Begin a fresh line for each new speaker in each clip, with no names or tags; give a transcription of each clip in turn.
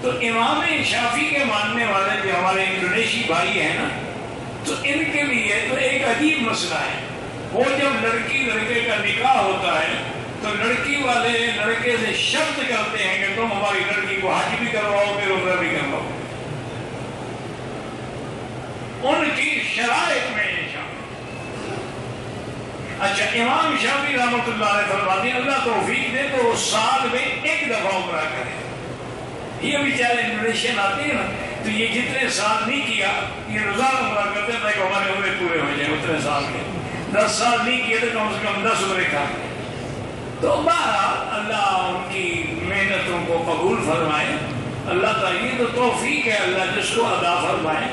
تو امام شافعی کے ماننے والے جو ہمارے انڈونیشی بھائی ہیں نا، تو ان کے لیے تو ایک عجیب مسئلہ ہے. وہ جب لڑکی لڑکے کا نکاح ہوتا ہے تو لڑکی والے لڑکے سے شرط کرتے ہیں کہ تم ہماری لڑکی کو حج بھی کرواؤ پھر عمرہ بھی کرواؤ. ان کی شرائط میں یہ شامل. اچھا، امام شافعی رحمۃ اللہ علیہ فرماتے ہیں اللہ توفیق دے تو وہ سال میں ایک دفعہ عمرہ کرے. یہ بیچارے انڈونیشین آتے ہیں نا، تو یہ جتنے سال نہیں کیا یہ روزانہ عمرہ کرتے ہیں تاکہ ہمارے عمرے پورے ہو جائیں. اتنے سال کے 10 سال نہیں کیے تو کم سے کم 10 عمرے کر لیں. تو بہرحال اللہ ان کی محنتوں کو قبول فرمائے. اللہ تعالیٰ یہ تو توفیق ہے، اللہ جس کو ادا فرمائے.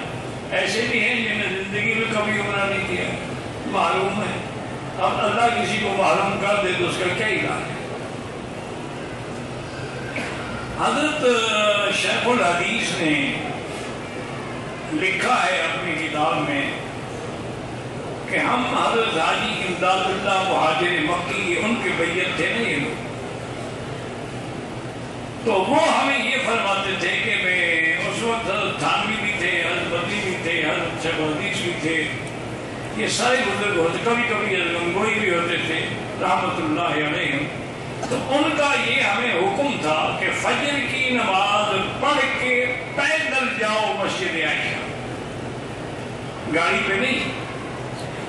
ایسے بھی ہیں جنہوں نے زندگی میں کبھی عمرہ نہیں کیا، معلوم ہے. اب اللہ کسی کو معلوم کر دے تو اس کا کیا علاج ہے. حضرت شیخ الحدیث نے لکھا ہے اپنی کتاب میں کہ ہم حضرت حاجی امداد اللہ مہاجر مکی ان کے بیعت تھے نا یہ لوگ، تو وہ ہمیں یہ فرماتے تھے کہ میں اس وقت حضرت تھانوی بھی تھے، حضرت بدری بھی تھے، حضرت شیخ الحدیث بھی تھے، یہ سارے بزرگ ہوتے، کبھی کبھی گنگوئی بھی ہوتے تھے رحمت اللہ علیہم. تو ان کا یہ ہمیں حکم تھا کہ فجر کی نماز پڑھ کے پیدل جاؤ مسجد عائشہ، گاڑی پہ نہیں.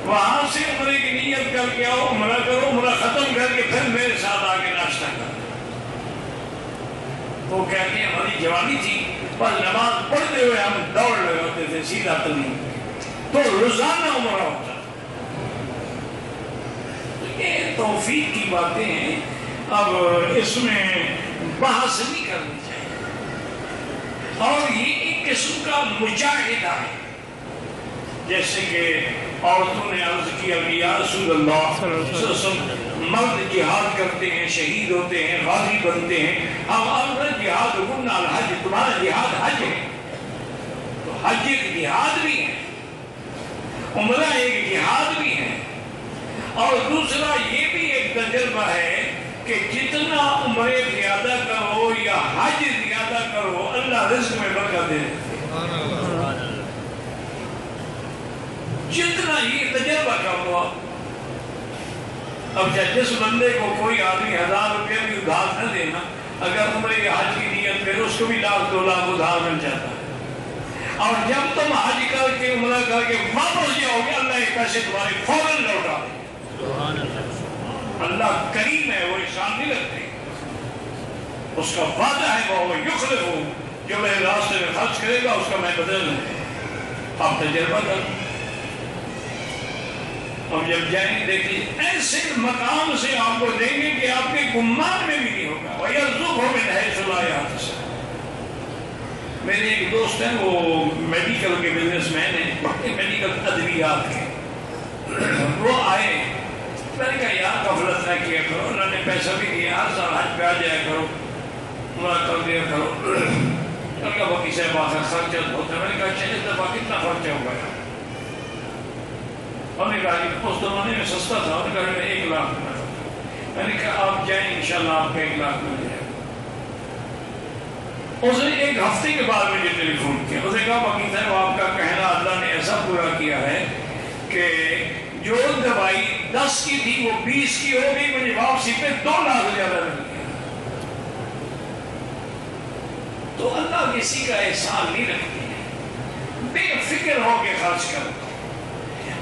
وہاں سے عمرے کی نیت کر کے آؤ، عمرہ کرو، عمرہ ختم کر کے پھر میرے ساتھ آ کے ناشتہ کرو. وہ کہتے ہیں ہماری جوانی تھی پر نماز پڑھتے ہوئے ہم دوڑ لگاتے تھے سیدھا تلیم، تو روزانہ عمرہ ہوتا. یہ توفیق کی باتیں ہیں. اب اس میں بحث نہیں کرنی چاہیے. اور یہ ایک قسم کا مجاہدہ ہے. جیسے کہ عورتوں نے عرض کیا کہ یا رسول اللہ صلی اللہ علیہ وسلم مرد جہاد کرتے ہیں، شہید ہوتے ہیں، غازی بنتے ہیں، ہم عورت جہاد رکن الحج، تمہارا جہاد حج ہے. تو حج ایک جہاد بھی ہے، عمرہ ایک جہاد بھی ہے. اور دوسرا یہ بھی ایک تجربہ ہے کہ جتنا عمرے زیادہ کرو یا حج زیادہ کرو اللہ رزق میں برکت دے. جتنا یہ تجربہ کر لو. اب جس بندے کو کوئی آدمی 1000 روپیہ بھی ادھار نہ دینا، اگر عمرے یا حج کی نیت کرے اس کو بھی 1,00,000 2 لاکھ ادھار مل جاتا ہے. اور جب تم حج کر کے عمرہ کر کے واپس جاؤ گے اللہ یہ پیسے تمہارے فوراً لوٹا دے. اللہ کریم ہے، وہ احسان نہیں رکھتے. اس کا وعدہ ہے وہ یخلف ہو، جو میرے راستے میں خرچ کرے گا اس کا میں بدل دوں. آپ تجربہ کرو. اب جب جائیں دیکھیے ایسے مقام سے آپ کو دیں گے کہ آپ کے گمان میں بھی نہیں ہوگا. وَيَرْزُقْهُ مِنْ حَيْثُ لَا يَحْتَسِبُ. میرے ایک دوست ہیں، وہ میڈیکل کے بزنس مین ہیں، میڈیکل ادویات کے. وہ آئے، میں نے کہا یار غفلت نہ کیا کرو، انہوں نے پیسہ بھی دیا، ہر سال حج پہ آ جایا کرو، عمرہ کر دیا کرو. میں نے کہا باقی صاحب آخر خرچہ ہوتا ہے. میں نے کہا اچھا اس دفعہ کتنا خرچہ ہوگا؟ انہوں نے کہا کہ اس زمانے میں سستا تھا. انہوں نے کہا 1 لاکھ روپے. میں نے کہا آپ جائیں انشاءاللہ آپ کو 1 لاکھ مل جائے. اس نے 1 ہفتے کے بعد مجھے ٹیلی فون کیا. اس نے کہا باقی صاحب آپ کا کہنا اللہ نے ایسا پورا کیا ہے کہ جو دوائی 10 کی تھی وہ 20 کی ہو گئی، مجھے واپسی پہ 2 لاکھ زیادہ مل گیا. تو اللہ کسی کا احسان نہیں رکھتے ہیں. بے فکر ہو کے خرچ کرو.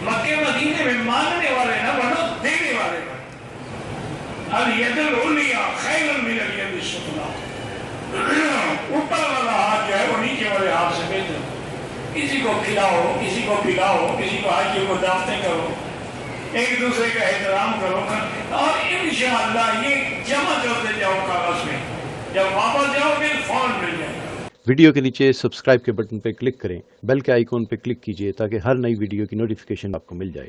مکہ مدینے میں ماننے والے نہ بنو، دینے والے بنو. الید العلیٰ خیر من الید السفلیٰ. اوپر والا ہاتھ جو ہے وہ نیچے والے ہاتھ سے بہتر. کسی کو کھلاؤ، کسی کو پلاؤ، کسی کو حاجیوں کو دعوتیں کرو، ایک دوسرے کا احترام کرو، اور انشاءاللہ یہ جمع کرتے جاؤ کاغذ میں. جب واپس جاؤ گے فوراً مل جائے گا.
ویڈیو کے نیچے سبسکرائب کے بٹن پہ کلک کریں، بیل کے آئیکن پہ کلک کیجئے تاکہ ہر نئی ویڈیو کی نوٹیفیکیشن آپ کو مل جائے.